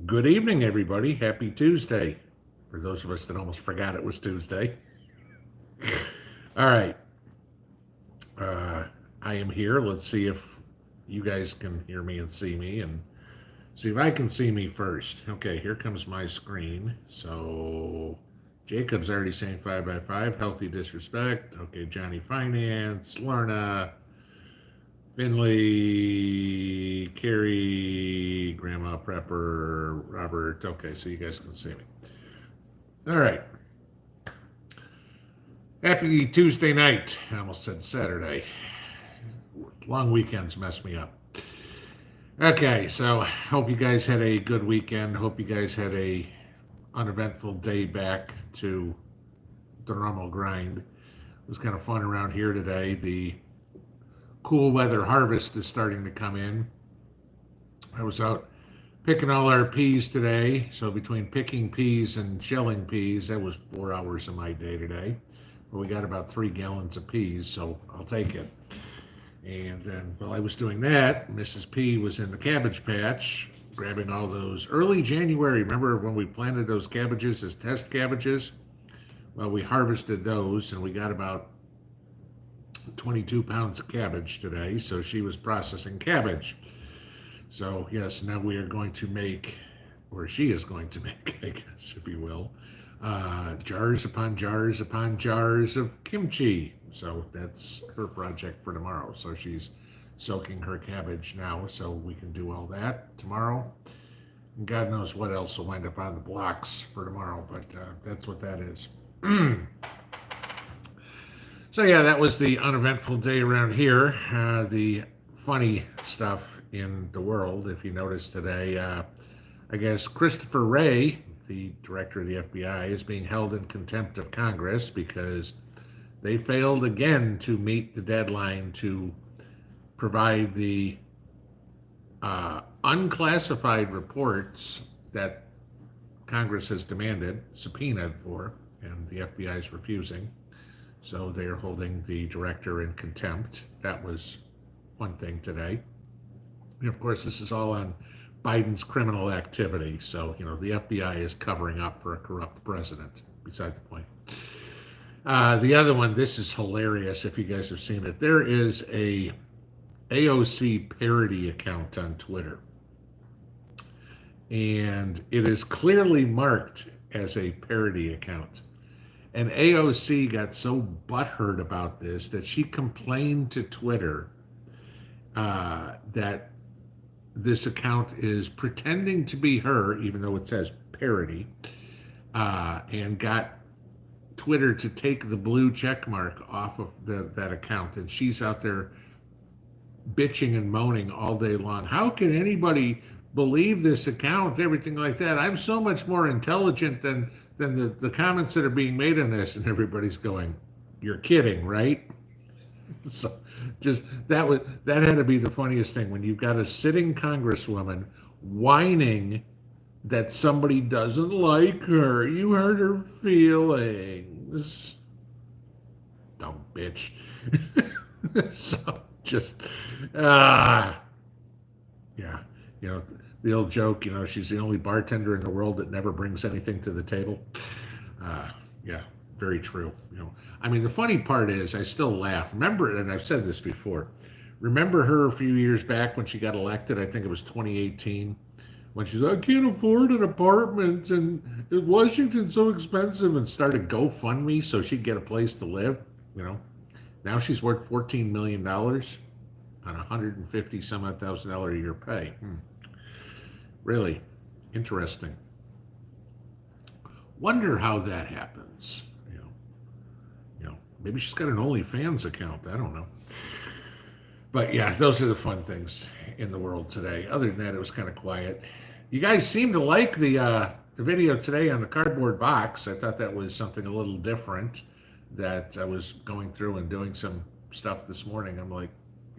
Good evening, everybody. Happy Tuesday. For those of us that almost forgot it was Tuesday. All right. Uh, I am here. Let's see if you guys can hear me and see if I can see me first. Okay, here comes my screen. So Jacob's already saying 5x5, healthy disrespect. Okay, Johnny Finance, Lorna, Finley, Carrie, Grandma Prepper, Robert. Okay, so you guys can see me. All right. Happy Tuesday night. I almost said Saturday. Long weekends mess me up. Okay, so hope you guys had a good weekend. Hope you guys had a uneventful day back to the normal grind. It was kind of fun around here today. The cool weather harvest is starting to come in. I was out picking all our peas today. So between picking peas and shelling peas, that was 4 hours of my day today. But we got about 3 gallons of peas, so I'll take it. And then while I was doing that, Mrs. P was in the cabbage patch, grabbing all those early January. Remember when we planted those cabbages as test cabbages? Well, we harvested those, and we got about 22 pounds of cabbage today. So she was processing cabbage. So yes, now we are going to make, or she is going to make, I guess, if you will, jars upon jars upon jars of kimchi. So that's her project for tomorrow. So she's soaking her cabbage now, so we can do all that tomorrow. And God knows what else will wind up on the blocks for tomorrow, but that's what that is. So yeah, that was the uneventful day around here. The funny stuff in the world, if you notice today, I guess Christopher Wray, the director of the FBI, is being held in contempt of Congress because they failed again to meet the deadline to provide the unclassified reports that Congress has demanded, subpoenaed for, and the FBI is refusing. So they are holding the director in contempt. That was one thing today. And of course, this is all on Biden's criminal activity. So, the FBI is covering up for a corrupt president, beside the point. The other one, this is hilarious if you guys have seen it. There is a AOC parody account on Twitter. And it is clearly marked as a parody account. And AOC got so butthurt about this that she complained to Twitter that this account is pretending to be her, even though it says parody, and got Twitter to take the blue check mark off of that account. And she's out there bitching and moaning all day long. How can anybody believe this account? Everything like that. I'm so much more intelligent than the comments that are being made on this. And everybody's going, you're kidding, right? So just that had to be the funniest thing when you've got a sitting congresswoman whining that somebody doesn't like her. You hurt her feelings. Dumb bitch. So just yeah. The old joke, she's the only bartender in the world that never brings anything to the table. Yeah, very true. The funny part is I still laugh. Remember, and I've said this before, remember her a few years back when she got elected, I think it was 2018, when she's like, I can't afford an apartment and Washington's so expensive, and started GoFundMe so she'd get a place to live. Now she's worth $14 million on $150 some odd thousand a year pay. Really interesting. Wonder how that happens. Maybe she's got an OnlyFans account. I don't know. But yeah, those are the fun things in the world today. Other than that, it was kind of quiet. You guys seem to like the video today on the cardboard box. I thought that was something a little different. That I was going through and doing some stuff this morning. I'm like,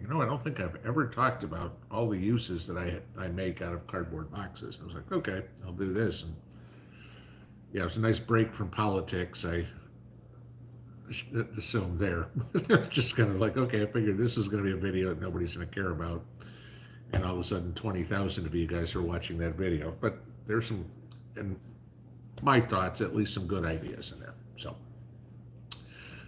I don't think I've ever talked about all the uses that I make out of cardboard boxes. I was like, okay, I'll do this. And yeah, it was a nice break from politics. I assumed there. Just kind of like, okay, I figured this is going to be a video that nobody's going to care about. And all of a sudden, 20,000 of you guys are watching that video. But there's some, in my thoughts, at least some good ideas in there. So,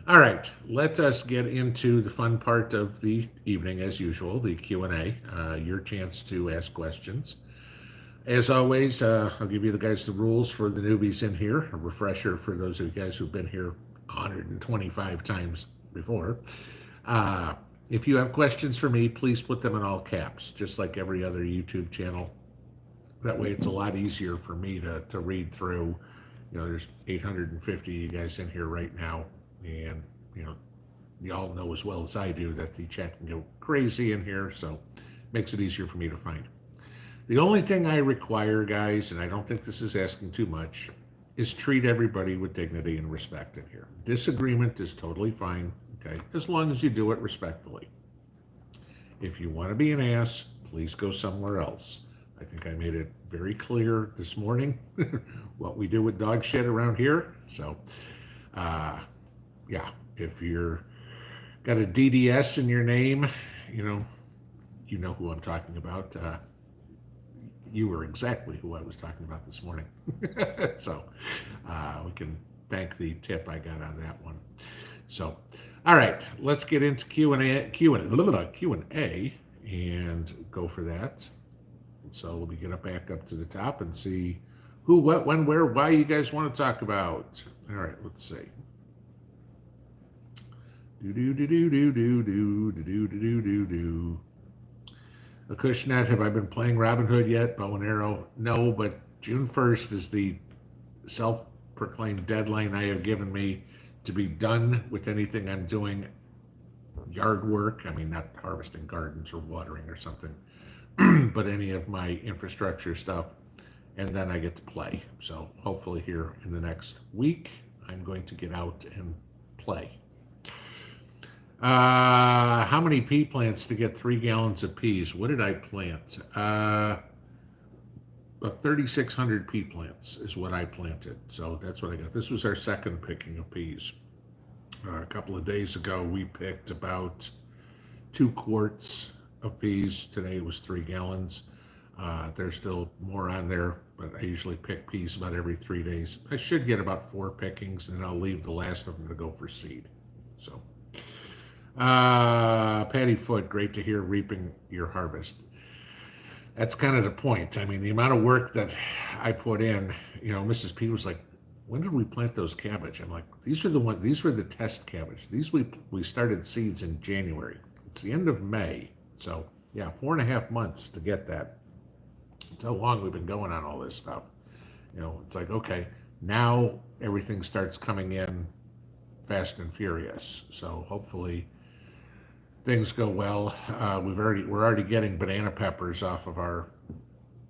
all right, let us get into the fun part of the evening, as usual, the Q&A, your chance to ask questions. As always, I'll give you the guys the rules for the newbies in here, a refresher for those of you guys who've been here 125 times before. If you have questions for me, please put them in all caps, just like every other YouTube channel. That way it's a lot easier for me to read through. You know, there's 850 of you guys in here right now, and you know, you all know as well as I do that the chat can go crazy in here, so it makes it easier for me to find. The only thing I require, guys, and I don't think this is asking too much, is treat everybody with dignity and respect in here. Disagreement is totally fine, okay, as long as you do it respectfully. If you want to be an ass, please go somewhere else. I think I made it very clear this morning what we do with dog shit around here. So, yeah, if you're got a DDS in your name, you know who I'm talking about. You were exactly who I was talking about this morning. So we can thank the tip I got on that one. So, all right, let's get into Q&A and go for that. So let me get back up to the top and see who, what, when, where, why you guys want to talk about. All right, let's see. Acushnet, have I been playing Robin Hood yet? Bow and arrow? No, but June 1st is the self-proclaimed deadline I have given me to be done with anything I'm doing yard work. I mean, not harvesting gardens or watering or something, but any of my infrastructure stuff, and then I get to play. So hopefully here in the next week, I'm going to get out and play. How many pea plants to get 3 gallons of peas? What did I plant? About 3,600 pea plants is what I planted. So that's what I got. This was our second picking of peas. A couple of days ago, we picked about 2 quarts of peas. Today it was 3 gallons. There's still more on there, but I usually pick peas about every 3 days. I should get about 4 pickings, and I'll leave the last of them to go for seed. So, Patty Foot, great to hear reaping your harvest. That's kind of the point. I mean, the amount of work that I put in, Mrs. P was like, when did we plant those cabbage? I'm like, these were the test cabbage. These we started seeds in January. It's the end of May. So yeah, 4.5 months to get that. That's how long we've been going on all this stuff. It's like, okay, now everything starts coming in fast and furious. So hopefully things go well. We're already getting banana peppers off of our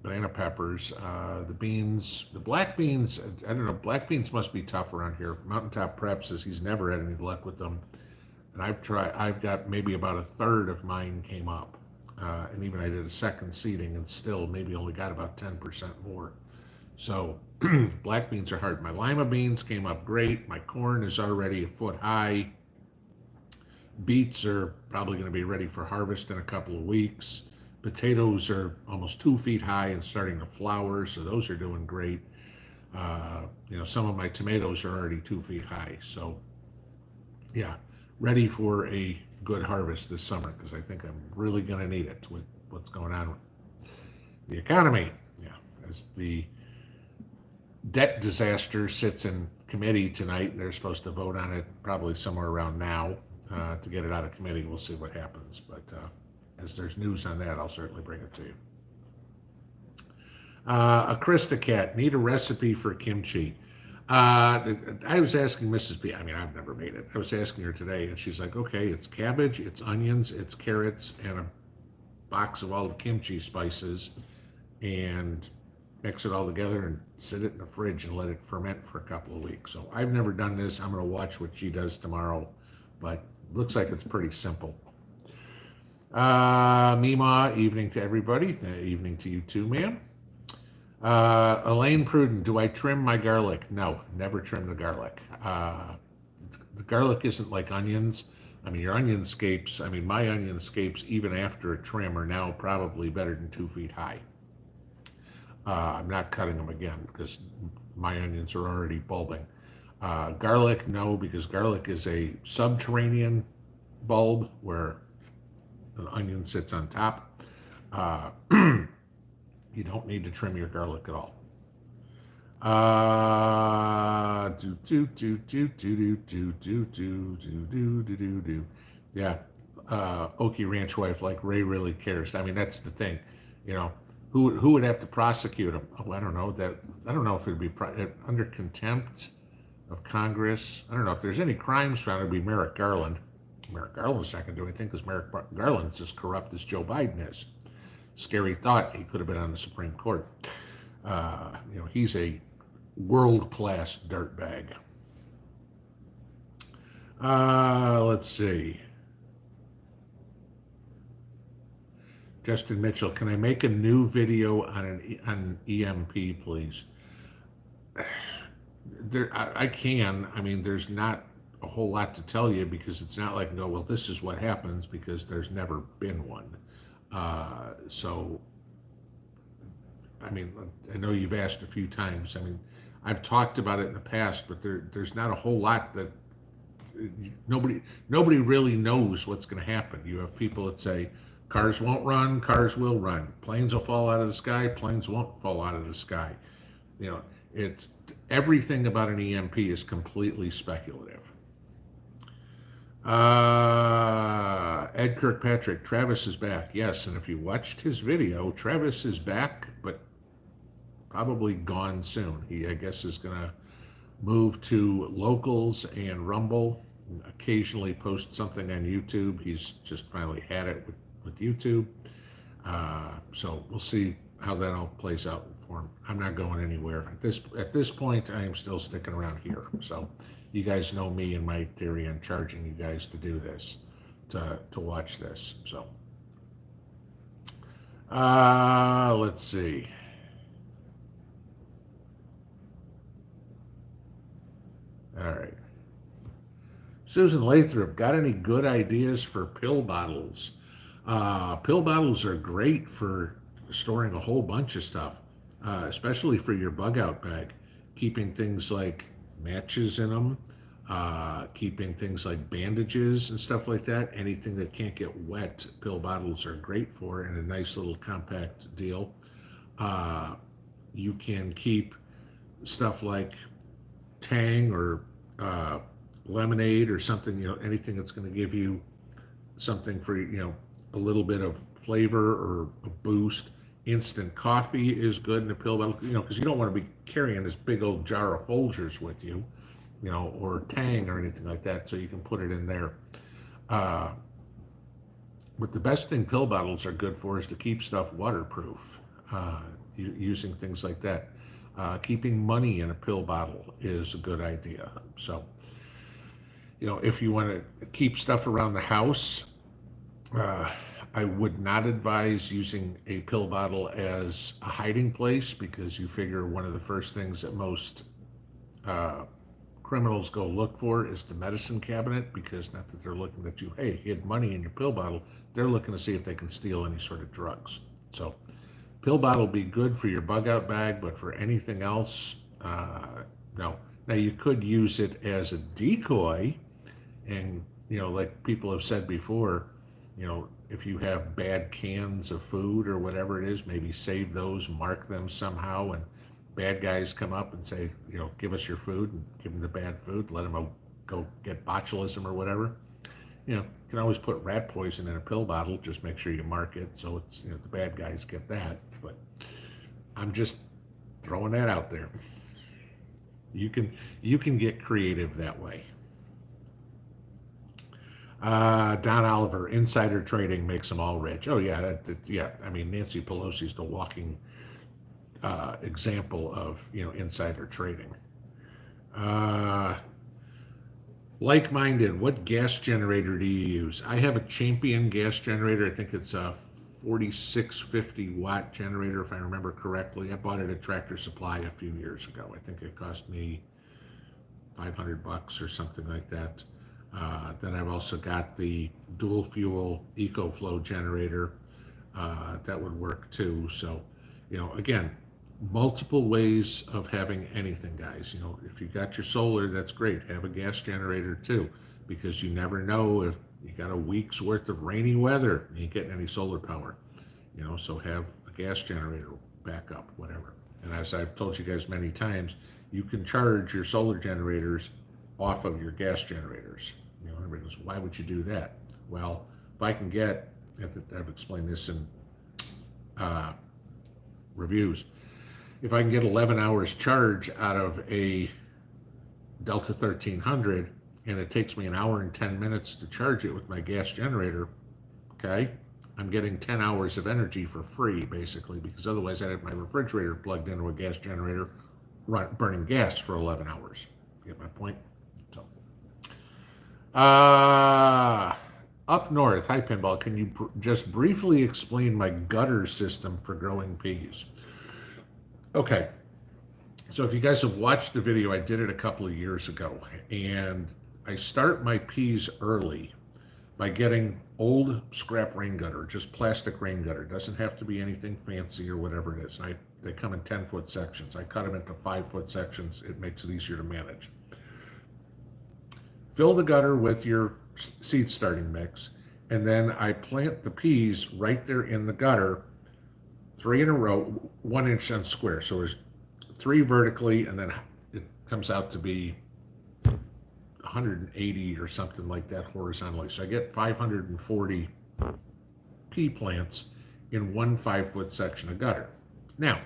banana peppers. The beans, the black beans, I don't know, black beans must be tough around here. Mountaintop Prep says he's never had any luck with them. And I've got maybe about a third of mine came up. And even I did a second seeding and still maybe only got about 10% more. So black beans are hard. My lima beans came up great. My corn is already a foot high. Beets are probably going to be ready for harvest in a couple of weeks. Potatoes are almost 2 feet high and starting to flower, so those are doing great. Some of my tomatoes are already 2 feet high. So yeah, ready for a good harvest this summer, because I think I'm really going to need it with what's going on with the economy. Yeah, as the debt disaster sits in committee tonight, and they're supposed to vote on it probably somewhere around now to get it out of committee. We'll see what happens, but as there's news on that, I'll certainly bring it to you. A Krista Cat, need a recipe for kimchi. I was asking Mrs. B, I mean, I've never made it. I was asking her today, and she's like, okay, it's cabbage, it's onions, it's carrots, and a box of all the kimchi spices, and mix it all together and sit it in the fridge and let it ferment for a couple of weeks. So I've never done this. I'm going to watch what she does tomorrow, but looks like it's pretty simple. Mima, evening to everybody. Evening to you too, ma'am. Elaine Pruden, do I trim my garlic? No, never trim the garlic. The garlic isn't like onions. I mean, your onion scapes, my onion scapes, even after a trim, are now probably better than 2 feet high. I'm not cutting them again because my onions are already bulbing. Garlic, no, because garlic is a subterranean bulb where an onion sits on top. Uh, you don't need to trim your garlic at all. Do do do do do do do do do do do do do. Yeah, Okie Ranch wife, like Ray really cares. I mean, that's the thing, you know. Who would have to prosecute him? Oh, I don't know that. I don't know if it'd be under contempt of Congress. I don't know if there's any crimes found. It'd be Merrick Garland. Merrick Garland's not going to do anything because Merrick Garland's as corrupt as Joe Biden is. Scary thought. He could have been on the Supreme Court. You know, he's a world-class dirtbag. Let's see. Justin Mitchell, can I make a new video on EMP, please? I can. I mean, there's not a whole lot to tell you because it's not like, no, well, this is what happens because there's never been one. So, I mean, I know you've asked a few times. I mean, I've talked about it in the past, but there's not a whole lot that nobody really knows what's going to happen. You have people that say cars won't run, cars will run. Planes will fall out of the sky, planes won't fall out of the sky. You know, it's everything about an EMP is completely speculative. Ed Kirkpatrick, Travis is back. Yes, and if you watched his video, Travis is back, but probably gone soon. He, I guess, is going to move to Locals and Rumble, occasionally post something on YouTube. He's just finally had it with YouTube. So we'll see how that all plays out for him. I'm not going anywhere. At this point, I am still sticking around here. So you guys know me and my theory on charging you guys to do this, to watch this. So let's see. All right. Susan Lathrop, got any good ideas for pill bottles? Pill bottles are great for storing a whole bunch of stuff, especially for your bug out bag. Keeping things like matches in them, keeping things like bandages and stuff like that. Anything that can't get wet, pill bottles are great for, and a nice little compact deal. You can keep stuff like Tang or lemonade or something, you know, anything that's going to give you something for, you know, a little bit of flavor or a boost. Instant coffee is good in a pill bottle, you know, because you don't want to be carrying this big old jar of Folgers with you, you know, or Tang or anything like that, so you can put it in there. But the best thing pill bottles are good for is to keep stuff waterproof, using things like that. Keeping money in a pill bottle is a good idea. So, you know, if you want to keep stuff around the house, I would not advise using a pill bottle as a hiding place because you figure one of the first things that most criminals go look for is the medicine cabinet, because not that they're looking at you, hey, hid money in your pill bottle, they're looking to see if they can steal any sort of drugs. So pill bottle be good for your bug out bag, but for anything else, no. Now you could use it as a decoy, and you know, like people have said before, you know, if you have bad cans of food or whatever it is, maybe save those, mark them somehow, and bad guys come up and say, you know, give us your food, and give them the bad food, let them go get botulism or whatever. You know, you can always put rat poison in a pill bottle, just make sure you mark it so it's, you know, the bad guys get that. But I'm just throwing that out there. You can get creative that way. Don Oliver, insider trading makes them all rich. Oh yeah, yeah. I mean, Nancy Pelosi's the walking example of, you know, insider trading. Like-minded, what gas generator do you use? I have a Champion gas generator. I think it's a 4650 watt generator, if I remember correctly. I bought it at Tractor Supply a few years ago. I think it cost me $500 or something like that. Then I've also got the dual fuel EcoFlow generator that would work too. So, you know, again, multiple ways of having anything, guys. If you got your solar, that's great. Have a gas generator too, because you never know if you got a week's worth of rainy weather and you ain't getting any solar power. So have a gas generator backup, whatever. And as I've told you guys many times, you can charge your solar generators off of your gas generators. Everybody goes, why would you do that? Well, if I can get, I've explained this in reviews, if I can get 11 hours charge out of a Delta 1300 and it takes me an hour and 10 minutes to charge it with my gas generator, okay, I'm getting 10 hours of energy for free, basically, because otherwise I'd have my refrigerator plugged into a gas generator burning gas for 11 hours. You get my point? So, up north, hi Pinball, can you just briefly explain my gutter system for growing peas? Okay, so if you guys have watched the video, I did it a couple of years ago, and I start my peas early by getting old scrap rain gutter, just plastic rain gutter. It doesn't have to be anything fancy or whatever it is. They come in 10-foot sections. I cut them into 5-foot sections. It makes it easier to manage. Fill the gutter with your seed starting mix, and then I plant the peas right there in the gutter, 3 in a row, 1 inch on square. So there's 3 vertically, and then it comes out to be 180 or something like that horizontally. So I get 540 pea plants in 1 5-foot section of gutter. Now,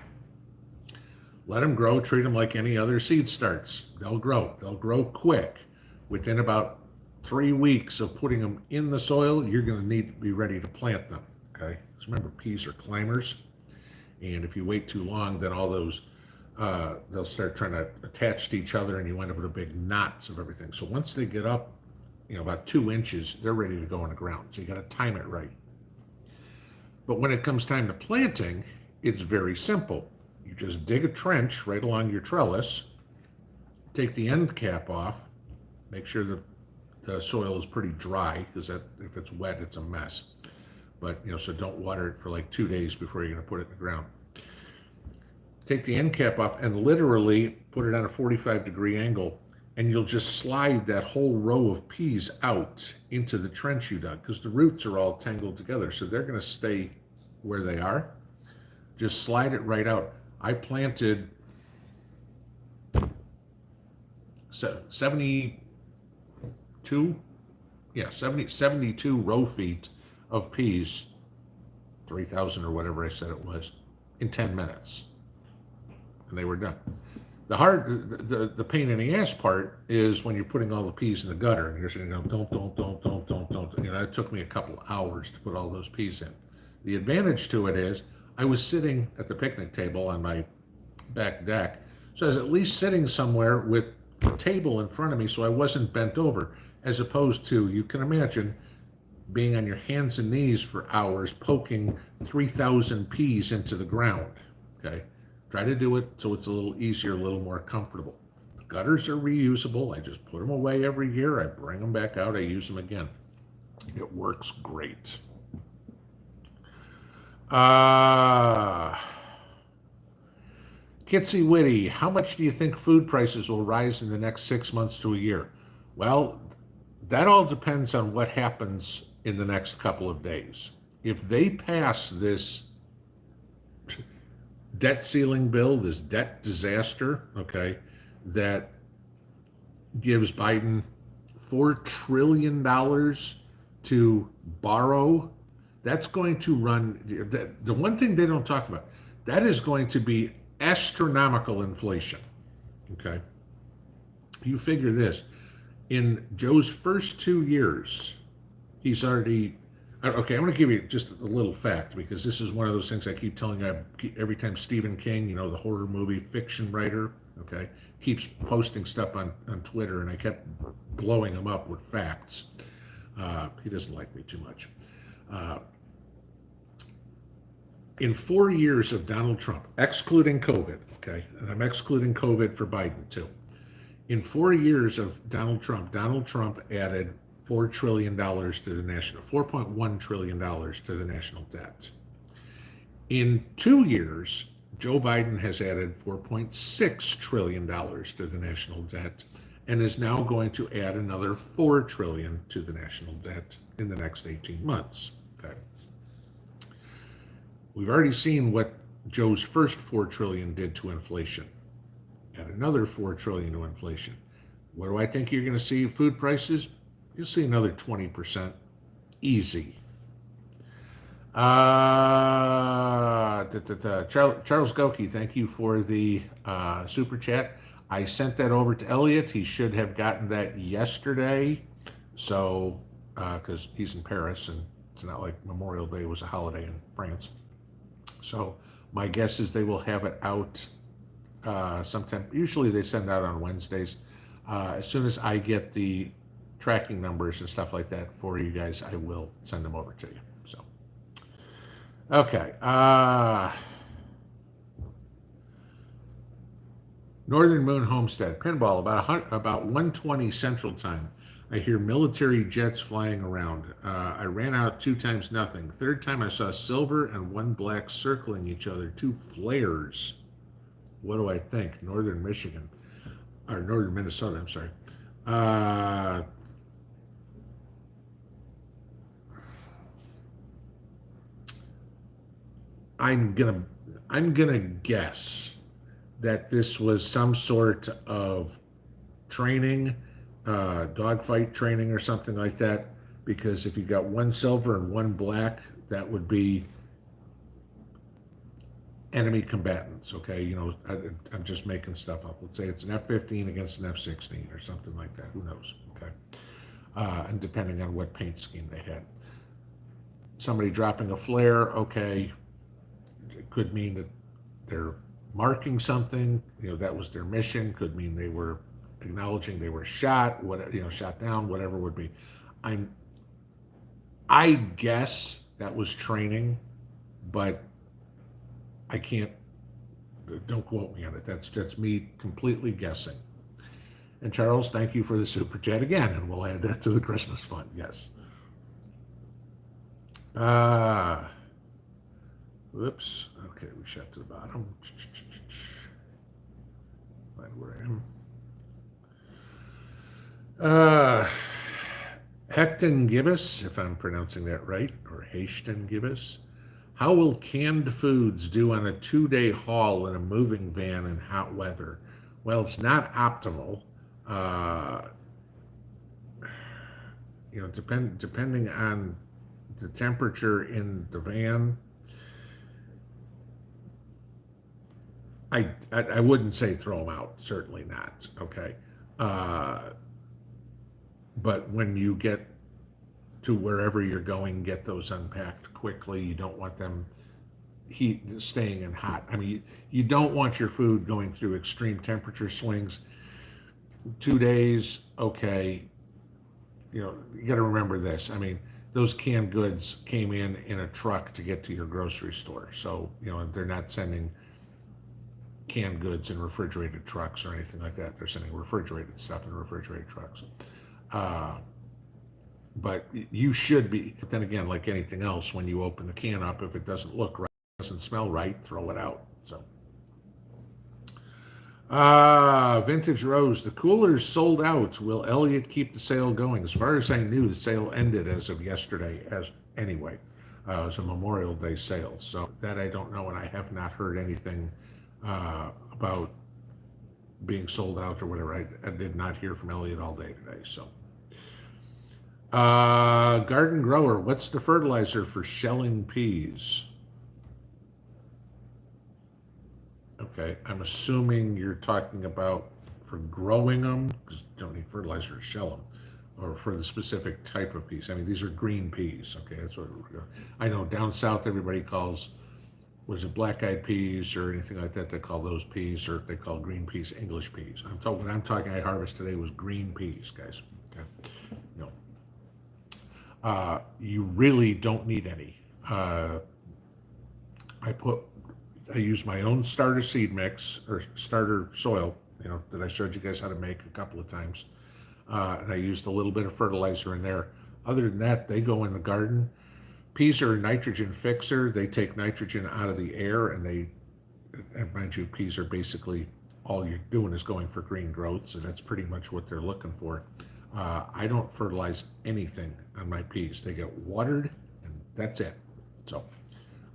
let them grow, treat them like any other seed starts. They'll grow quick. Within about 3 weeks of putting them in the soil, you're going to need to be ready to plant them, okay? Because remember, peas are climbers, and if you wait too long, then all those they'll start trying to attach to each other, and you end up with a big knots of everything. So once they get up, about 2 inches, they're ready to go in the ground. So you got to time it right. But when it comes time to planting, it's very simple. You just dig a trench right along your trellis, take the end cap off, make sure that the soil is pretty dry, because if it's wet, it's a mess. But, so don't water it for like 2 days before you're going to put it in the ground. Take the end cap off and literally put it on a 45-degree angle, and you'll just slide that whole row of peas out into the trench you dug, because the roots are all tangled together, so they're going to stay where they are. Just slide it right out. I planted 72 row feet of peas, 3,000 or whatever I said it was, in 10 minutes. And they were done. The pain in the ass part is when you're putting all the peas in the gutter and you're saying, don't. It took me a couple hours to put all those peas in. The advantage to it is I was sitting at the picnic table on my back deck, so I was at least sitting somewhere with the table in front of me, so I wasn't bent over, as opposed to, you can imagine, being on your hands and knees for hours poking 3,000 peas into the ground, okay? Try to do it so it's a little easier, a little more comfortable. The gutters are reusable. I just put them away every year. I bring them back out. I use them again. It works great. Kitsy Witty, how much do you think food prices will rise in the next 6 months to a year? Well, that all depends on what happens in the next couple of days. If they pass this debt ceiling bill, this debt disaster, okay, that gives Biden $4 trillion to borrow, that's going to run, the one thing they don't talk about, that is going to be astronomical inflation, okay? You figure this, in Joe's first 2 years, he's already, okay, I'm going to give you just a little fact, because this is one of those things I keep telling you every time Stephen King, the horror movie fiction writer, okay, keeps posting stuff on Twitter, and I kept blowing him up with facts. He doesn't like me too much. In 4 years of Donald Trump, excluding COVID, okay, and I'm excluding COVID for Biden too. In 4 years of Donald Trump added $4 trillion to the national, $4.1 trillion to the national debt. In 2 years, Joe Biden has added $4.6 trillion to the national debt and is now going to add another $4 trillion to the national debt in the next 18 months. Okay. We've already seen what Joe's first $4 trillion did to inflation. Add another $4 trillion to inflation. What do I think you're going to see? Food prices? You'll see another 20%. Easy. Charles Goki, thank you for the super chat. I sent that over to Elliot. He should have gotten that yesterday. So, because he's in Paris and it's not like Memorial Day was a holiday in France. So, my guess is they will have it out sometime. Usually they send out on Wednesdays. As soon as I get the tracking numbers and stuff like that for you guys, I will send them over to you. So, okay. Northern Moon Homestead Pinball about 1:20 Central Time. I hear military jets flying around. I ran out 2 times nothing. Third time I saw silver and 1 black circling each other. 2 flares. What do I think? Northern Michigan or Northern Minnesota. I'm sorry. I'm gonna guess that this was some sort of training, dogfight training or something like that. Because if you got 1 silver and 1 black, that would be enemy combatants. Okay, you know, I'm just making stuff up. Let's say it's an F-15 against an F-16 or something like that. Who knows? Okay, and depending on what paint scheme they had. Somebody dropping a flare. Okay. It could mean that they're marking something, you know, that was their mission. Could mean they were acknowledging they were shot, whatever, you know, shot down, whatever would be. I guess that was training, but I can't, don't quote me on it. That's me completely guessing. And Charles, thank you for the super chat again, and we'll add that to the Christmas fund. Yes. Whoops. Okay, we shot to the bottom. Find where I am. Hecton Gibbous, if I'm pronouncing that right, or Hashton Gibbous. How will canned foods do on a 2-day haul in a moving van in hot weather? Well, it's not optimal. You know, depending on the temperature in the van, I wouldn't say throw them out. Certainly not. Okay. But when you get to wherever you're going, get those unpacked quickly. You don't want them staying in hot. I mean, you don't want your food going through extreme temperature swings. 2 days, okay. You know, you got to remember this. I mean, those canned goods came in a truck to get to your grocery store. So, you know, they're not sending canned goods in refrigerated trucks or anything like that. They're sending refrigerated stuff in refrigerated trucks. But you should be, but then again, like anything else, when you open the can up, if it doesn't look right, doesn't smell right, throw it out. So, Vintage Rose, the cooler's sold out. Will Elliot keep the sale going? As far as I knew, the sale ended as of yesterday. It was a Memorial Day sale. So that I don't know, and I have not heard anything about being sold out or whatever. I did not hear from Elliot all day today. So, Garden Grower, what's the fertilizer for shelling peas? Okay, I'm assuming you're talking about for growing them, because you don't need fertilizer to shell them, or for the specific type of peas. I mean, these are green peas. Okay, that's what we're doing. I know down south everybody calls, was it black-eyed peas or anything like that? They call those peas, or they call green peas English peas. When I'm talking I harvest today was green peas, guys. Okay, no. You really don't need any. I use my own starter seed mix or starter soil, you know, that I showed you guys how to make a couple of times. And I used a little bit of fertilizer in there. Other than that, they go in the garden. Peas are a nitrogen fixer. They take nitrogen out of the air and they and mind you, peas are basically all you're doing is going for green growth, so that's pretty much what they're looking for. I don't fertilize anything on my peas. They get watered, and that's it. So,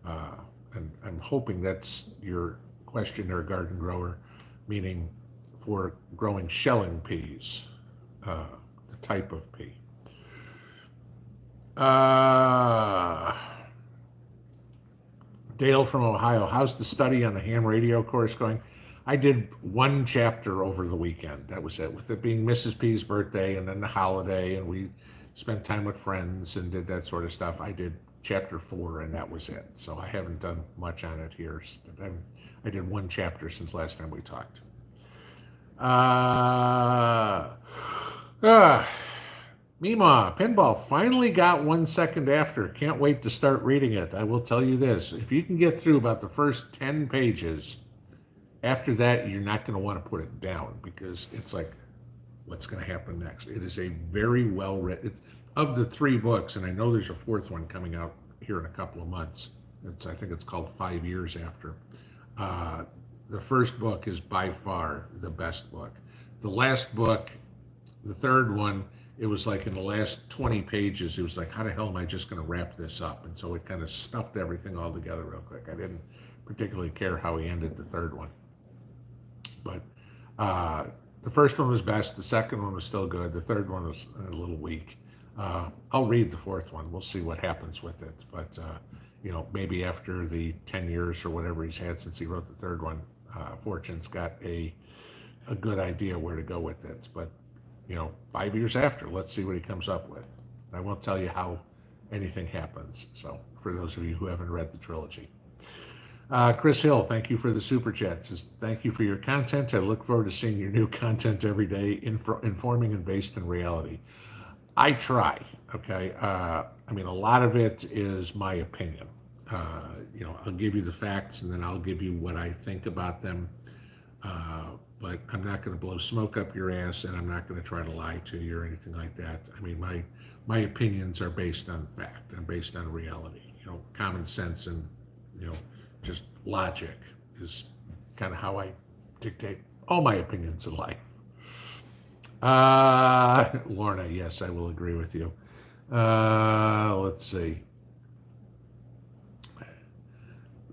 uh, and I'm hoping that's your question there, garden grower, meaning for growing shelling peas, the type of pea. Uh, Dale from Ohio, how's the study on the ham radio course going? I did one chapter over the weekend. That was it. With it being Mrs. P's birthday and then the holiday, and we spent time with friends and did that sort of stuff. I did chapter 4, and that was it. So I haven't done much on it here. I did one chapter since last time we talked. Mima, Pinball finally got 1 second after. Can't wait to start reading it. I will tell you this. If you can get through about the first 10 pages, after that, you're not going to want to put it down because it's like, what's going to happen next? It is a very well written, of the 3 books, and I know there's a 4th one coming out here in a couple of months. I think it's called 5 Years After. The first book is by far the best book. The last book, the 3rd one, it was like in the last 20 pages, it was like, how the hell am I just going to wrap this up? And so it kind of stuffed everything all together real quick. I didn't particularly care how he ended the 3rd one. But the first one was best. The second one was still good. The 3rd one was a little weak. I'll read the 4th one. We'll see what happens with it. But, maybe after the 10 years or whatever he's had since he wrote the 3rd one, Fortune's got a good idea where to go with it. But, 5 years after, let's see what he comes up with. I won't tell you how anything happens. So for those of you who haven't read the trilogy. Chris Hill, thank you for the super chat. Says, thank you for your content. I look forward to seeing your new content every day, informing and based in reality. I try, okay? A lot of it is my opinion. I'll give you the facts and then I'll give you what I think about them. But I'm not going to blow smoke up your ass, and I'm not going to try to lie to you or anything like that. My opinions are based on fact and based on reality. Common sense and just logic is kind of how I dictate all my opinions in life. Lorna, yes, I will agree with you. Let's see.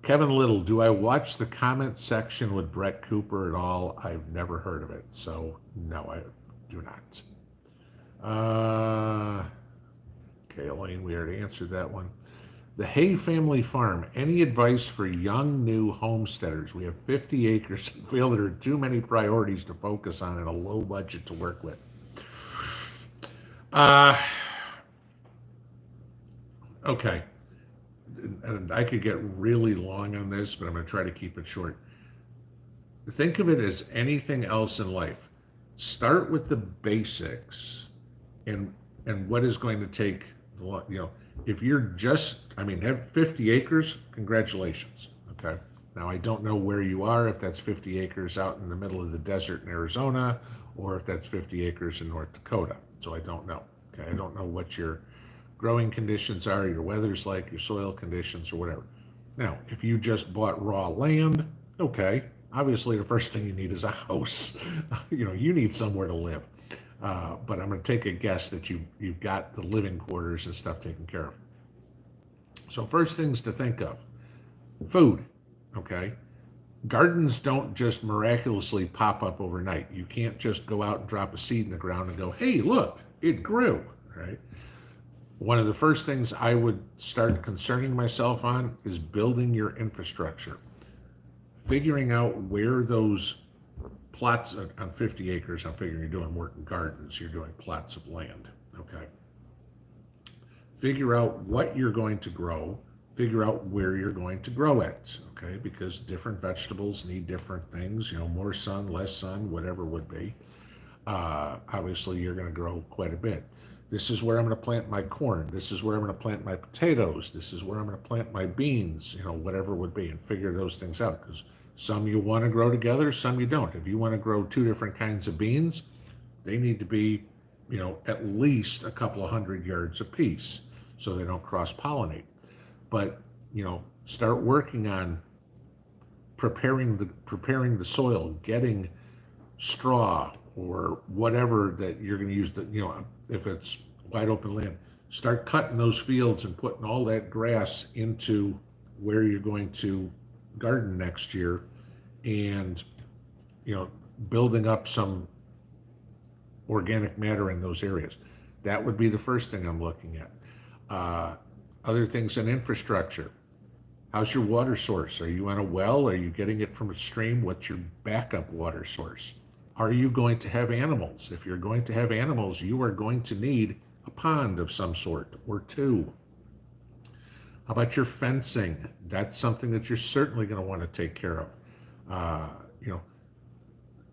Kevin Little, do I watch the comment section with Brett Cooper at all? I've never heard of it, so no, I do not. Okay, Elaine, we already answered that one. The Hay Family Farm, any advice for young, new homesteaders? We have 50 acres and feel there are too many priorities to focus on and a low budget to work with. Okay. And I could get really long on this, but I'm going to try to keep it short. Think of it as anything else in life. Start with the basics and what is going to take, if you're have 50 acres, congratulations, okay? Now, I don't know where you are, if that's 50 acres out in the middle of the desert in Arizona, or if that's 50 acres in North Dakota, so I don't know, okay? I don't know what your growing conditions are, your weather's like, your soil conditions, or whatever. Now, if you just bought raw land, okay, obviously the first thing you need is a house. You need somewhere to live. But I'm going to take a guess that you've got the living quarters and stuff taken care of. So first things to think of, food, okay? Gardens don't just miraculously pop up overnight. You can't just go out and drop a seed in the ground and go, hey, look, it grew, right? One of the first things I would start concerning myself on is building your infrastructure. Figuring out where those plots on 50 acres, I'm figuring you're doing more than gardens, you're doing plots of land, okay? Figure out what you're going to grow, figure out where you're going to grow it, okay? Because different vegetables need different things, more sun, less sun, whatever would be. Obviously, you're going to grow quite a bit. This is where I'm going to plant my corn. This is where I'm going to plant my potatoes. This is where I'm going to plant my beans, whatever it would be, and figure those things out. Because some you want to grow together, some you don't. If you want to grow 2 different kinds of beans, they need to be, at least a couple of 100 yards apiece so they don't cross-pollinate. But, start working on preparing the soil, getting straw or whatever that you're going to use. If it's wide open land, start cutting those fields and putting all that grass into where you're going to garden next year, and building up some organic matter in those areas. That would be the first thing I'm looking at. Other things in infrastructure. How's your water source? Are you on a well? Are you getting it from a stream? What's your backup water source? Are you going to have animals? If you're going to have animals, you are going to need a pond of some sort or two. How about your fencing? That's something that you're certainly going to want to take care of.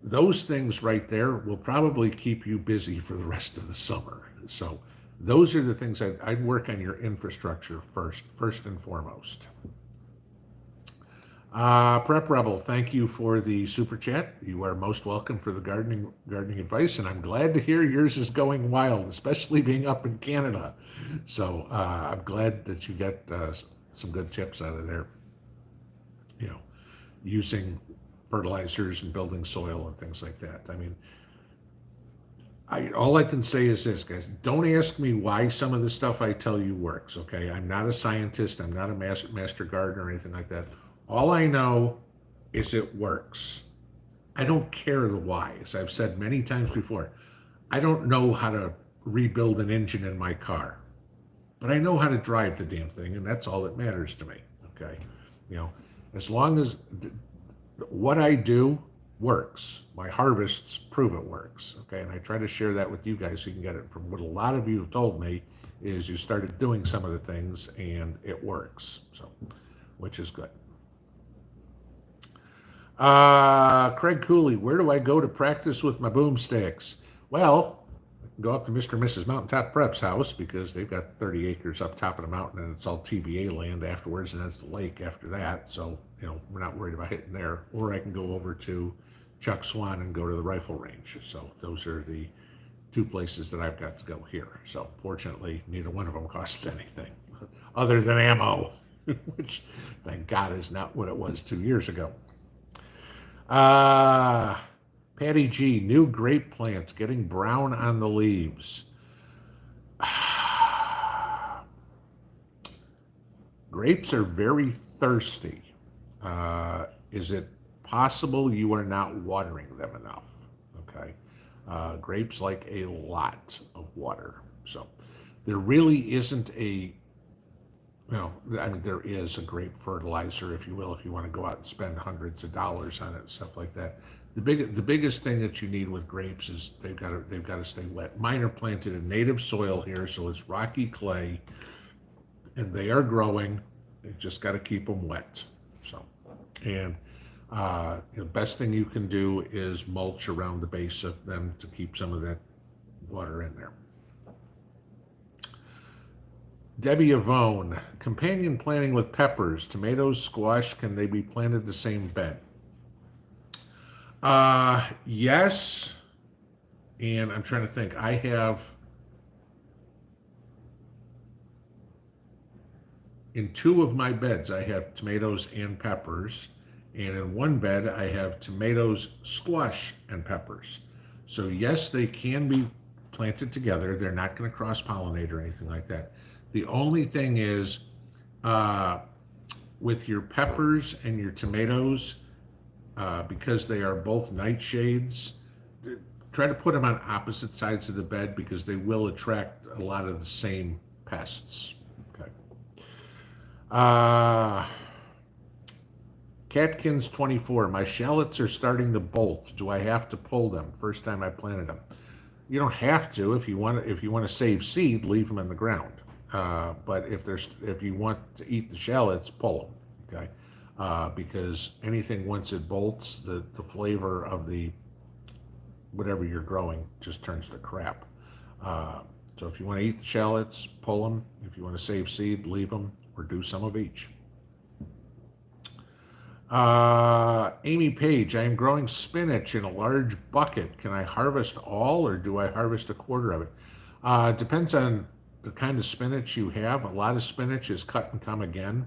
Those things right there will probably keep you busy for the rest of the summer. So those are the things I'd work on your infrastructure first and foremost. Prep Rebel, thank you for the super chat. You are most welcome for the gardening advice, and I'm glad to hear yours is going wild, especially being up in Canada. So I'm glad that you get some good tips out of there. Using fertilizers and building soil and things like that. I mean, all I can say is this, guys. Don't ask me why some of the stuff I tell you works, okay? I'm not a scientist. I'm not a master gardener or anything like that. All I know is it works. I don't care the why. As I've said many times before, I don't know how to rebuild an engine in my car, but I know how to drive the damn thing, and that's all that matters to me, okay? As long as what I do works, my harvests prove it works, okay? And I try to share that with you guys so you can get it from what a lot of you have told me is you started doing some of the things and it works, so, which is good. Craig Cooley, where do I go to practice with my boomsticks? Well, I can go up to Mr. and Mrs. Mountaintop Prep's house because they've got 30 acres up top of the mountain and it's all TVA land afterwards, and that's the lake after that. So, we're not worried about hitting there. Or I can go over to Chuck Swan and go to the rifle range. So those are the two places that I've got to go here. So fortunately, neither one of them costs anything other than ammo, which thank God is not what it was 2 years ago. Patty G, new grape plants getting brown on the leaves. Grapes are very thirsty. Is it possible you are not watering them enough? Okay. Grapes like a lot of water. So there really isn't there is a grape fertilizer, if you will, if you want to go out and spend hundreds of dollars on it and stuff like that. The biggest thing that you need with grapes is they've got to stay wet. Mine are planted in native soil here, so it's rocky clay, and they are growing. You just got to keep them wet. So, and the best thing you can do is mulch around the base of them to keep some of that water in there. Debbie Avone, companion planting with peppers, tomatoes, squash, can they be planted the same bed? Yes. And I'm trying to think. I have, in two of my beds, I have tomatoes and peppers. And in one bed, I have tomatoes, squash, and peppers. So yes, they can be planted together. They're not going to cross-pollinate or anything like that. The only thing is, with your peppers and your tomatoes, because they are both nightshades, try to put them on opposite sides of the bed because they will attract a lot of the same pests. Okay. Catkins 24, my shallots are starting to bolt. Do I have to pull them? First time I planted them. You don't have to. If you want to save seed, leave them in the ground. But if you want to eat the shallots, pull them, okay? Because anything, once it bolts, the flavor of the whatever you're growing just turns to crap. So if you want to eat the shallots, pull them. If you want to save seed, leave them, or do some of each. Amy Page, I am growing spinach in a large bucket. Can I harvest all, or do I harvest a quarter of it? Depends on the kind of spinach you have. A lot of spinach is cut and come again.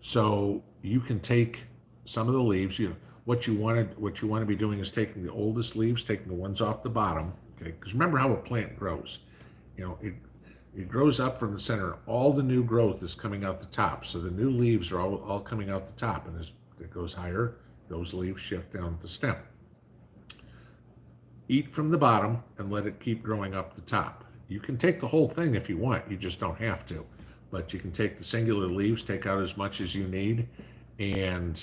So you can take some of the leaves. What you want to be doing is taking the oldest leaves, taking the ones off the bottom. Okay, because remember how a plant grows. It grows up from the center. All the new growth is coming out the top. So the new leaves are all coming out the top. And as it goes higher, those leaves shift down the stem. Eat from the bottom and let it keep growing up the top. You can take the whole thing if you want. You just don't have to. But you can take the singular leaves, take out as much as you need, and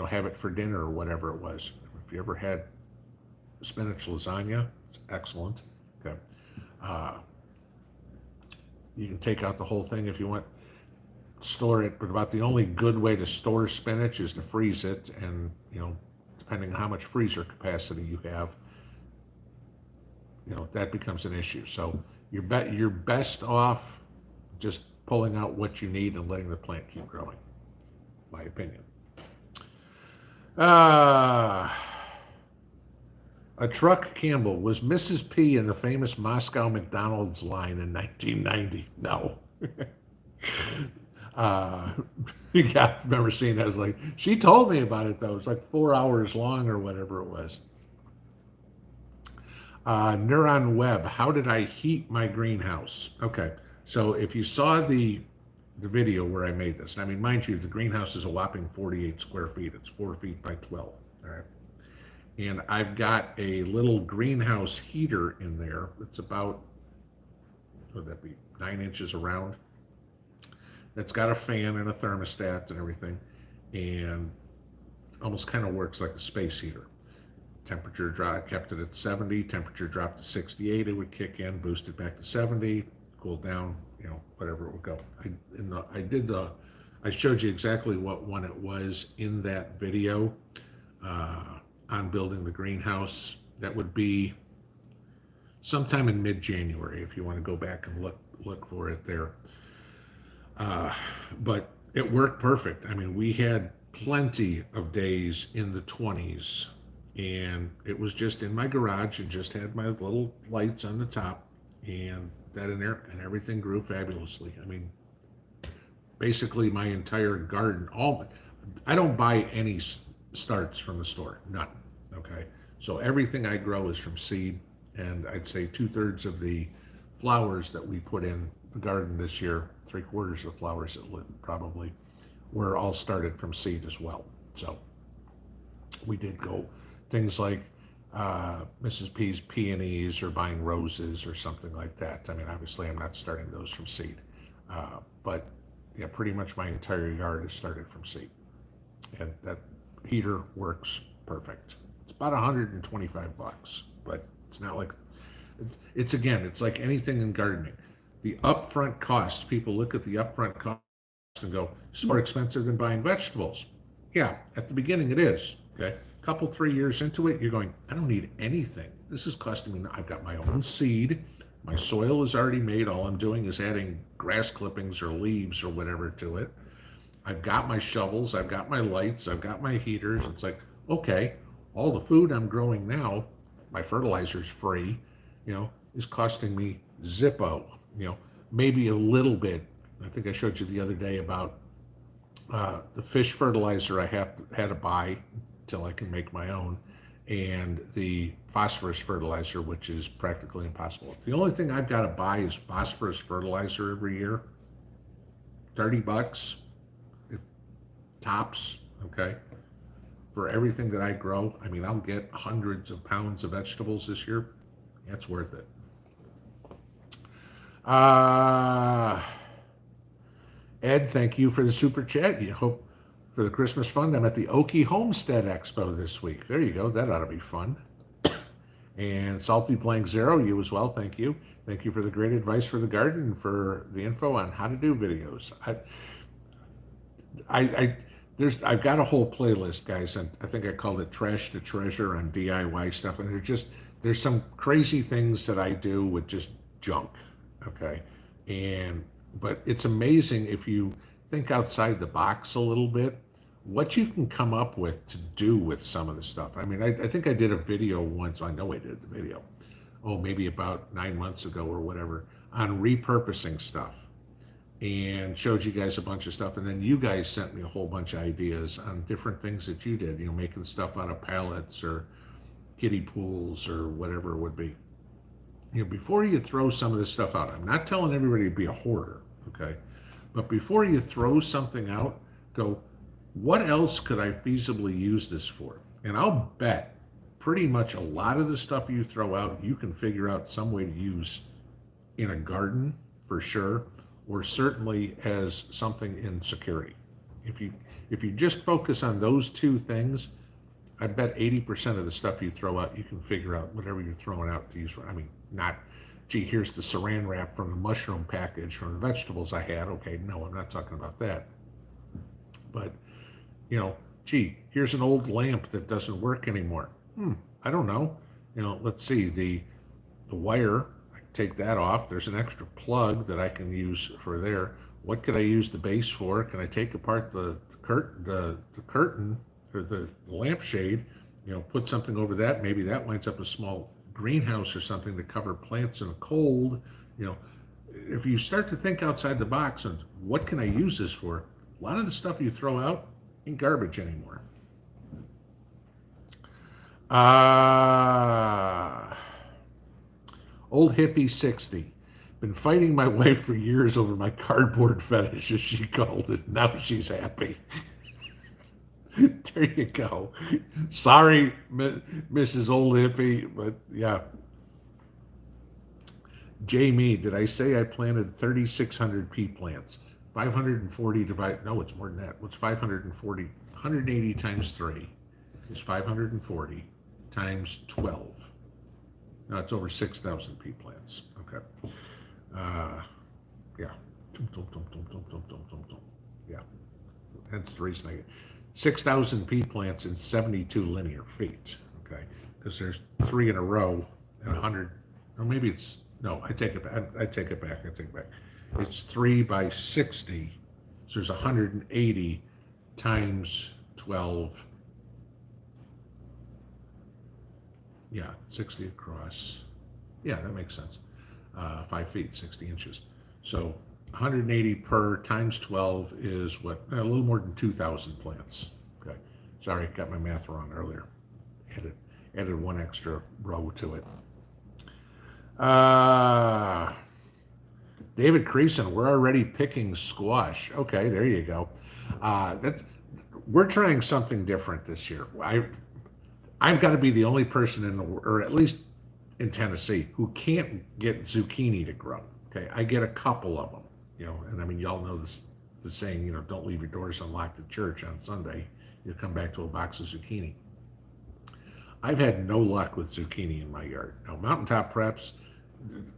have it for dinner or whatever it was. If you ever had spinach lasagna, it's excellent. Okay. You can take out the whole thing if you want, store it, but about the only good way to store spinach is to freeze it, and depending on how much freezer capacity you have, that becomes an issue. So you're best off just pulling out what you need and letting the plant keep growing, my opinion. A truck Campbell, was Mrs. P in the famous Moscow McDonald's line in 1990? No. Yeah, I remember seeing that. I was like, she told me about it though. It was like 4 hours long or whatever it was. Neuron Web, how did I heat my greenhouse? Okay, so if you saw the video where I made this, and I mean, mind you, the greenhouse is a whopping 48 square feet. It's 4 feet by 12. All right. And I've got a little greenhouse heater in there. It's about, what would that be, 9 inches around. That's got a fan and a thermostat and everything, and almost kind of works like a space heater. Temperature dropped, kept it at 70, temperature dropped to 68, it would kick in, boost it back to 70, cool down, whatever it would go. I showed you exactly what one it was in that video on building the greenhouse. That would be sometime in mid-January if you want to go back and look for it there. But it worked perfect. I mean, we had plenty of days in the 20s, and it was just in my garage and just had my little lights on the top and that in there, and everything grew fabulously. I mean, basically my entire garden, I don't buy any starts from the store, none. Okay, so everything I grow is from seed, and I'd say 2/3 of the flowers that we put in the garden this year, 3/4 of the flowers that probably were all started from seed as well. So we did go things like Mrs. P's peonies or buying roses or something like that. I mean, obviously I'm not starting those from seed, but yeah, pretty much my entire yard is started from seed, and that heater works perfect. It's about $125, but it's not like, it's like anything in gardening. The upfront costs, people look at the upfront cost and go, it's more expensive than buying vegetables. Yeah, at the beginning it is, okay? Couple, 3 years into it, you're going, I don't need anything. This is costing me, I've got my own seed, my soil is already made, all I'm doing is adding grass clippings or leaves or whatever to it. I've got my shovels, I've got my lights, I've got my heaters. It's like, okay, all the food I'm growing now, my fertilizer's free, is costing me Zippo, maybe a little bit. I think I showed you the other day about the fish fertilizer I had to buy till I can make my own, and the phosphorus fertilizer, which is practically impossible. The only thing I've got to buy is phosphorus fertilizer every year, $30 tops, okay, for everything that I grow. I mean, I'll get hundreds of pounds of vegetables this year. That's worth it. Ed, thank you for the super chat. You hope for the Christmas fund. I'm at the Okie Homestead Expo this week. There you go. That ought to be fun. And Salty Blank Zero, you as well. Thank you. Thank you for the great advice for the garden and for the info on how to do videos. I've got a whole playlist, guys, and I think I called it Trash to Treasure on DIY stuff. And there's some crazy things that I do with just junk. Okay. But it's amazing if you think outside the box a little bit, what you can come up with to do with some of the stuff. I mean, I think I did a video once. I know I did the video. Maybe about 9 months ago or whatever, on repurposing stuff. and showed you guys a bunch of stuff. And then you guys sent me a whole bunch of ideas on different things that you did, making stuff out of pallets or kiddie pools or whatever it would be. Before you throw some of this stuff out, I'm not telling everybody to be a hoarder, okay? But before you throw something out, go, what else could I feasibly use this for? And I'll bet pretty much a lot of the stuff you throw out, you can figure out some way to use in a garden for sure, or certainly as something in security. If you just focus on those two things, I bet 80% of the stuff you throw out, you can figure out whatever you're throwing out to use for. I mean, not, gee, here's the saran wrap from the mushroom package from the vegetables I had. Okay, no, I'm not talking about that. But, gee, here's an old lamp that doesn't work anymore. I don't know. Let's see, the wire, I can take that off. There's an extra plug that I can use for there. What could I use the base for? Can I take apart the curtain or the lampshade, put something over that? Maybe that winds up a small greenhouse or something to cover plants in the cold. If you start to think outside the box and what can I use this for, a lot of the stuff you throw out ain't garbage anymore. Old hippie 60. Been fighting my wife for years over my cardboard fetish, as she called it. Now she's happy. There you go. Sorry, Mrs. Old Hippie, but yeah. Jamie, did I say I planted 3,600 pea plants? 540 divided, no, it's more than that. What's 540? 180 times 3 is 540 times 12. No, it's over 6,000 pea plants. Okay. Yeah. Yeah. That's the reason I get 6,000 pea plants in 72 linear feet. Okay. Because there's 3 in a row and 100, or maybe it's, no, I take it back. I take it back. It's 3 by 60. So there's 180 times 12. Yeah, 60 across. Yeah, that makes sense. 5 feet, 60 inches. So 180 per times 12 is what? A little more than 2,000 plants. Okay. Sorry, got my math wrong earlier. Added one extra row to it. David Creason, we're already picking squash. Okay, there you go. We're trying something different this year. I've got to be the only person in the world, or at least in Tennessee, who can't get zucchini to grow. Okay, I get a couple of them, and I mean, y'all know this, the saying, don't leave your doors unlocked at church on Sunday. You'll come back to a box of zucchini. I've had no luck with zucchini in my yard. Now, Mountaintop Preps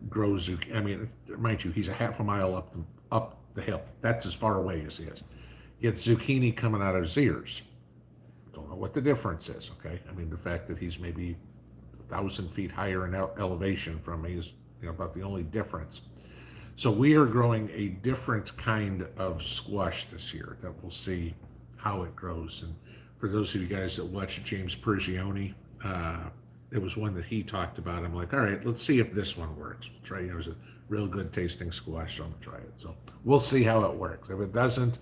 grows zucchini. I mean, mind you, he's a half a mile up the hill. That's as far away as he is. Get zucchini coming out of his ears. Don't know what the difference is, okay? I mean, the fact that he's maybe 1,000 feet higher in elevation from me is about the only difference. So we are growing a different kind of squash this year that we'll see how it grows. And for those of you guys that watch James Pergioni, it was one that he talked about. I'm like, all right, let's see if this one works. We'll try, it's a real good tasting squash, so I'm gonna try it. So we'll see how it works. If it doesn't,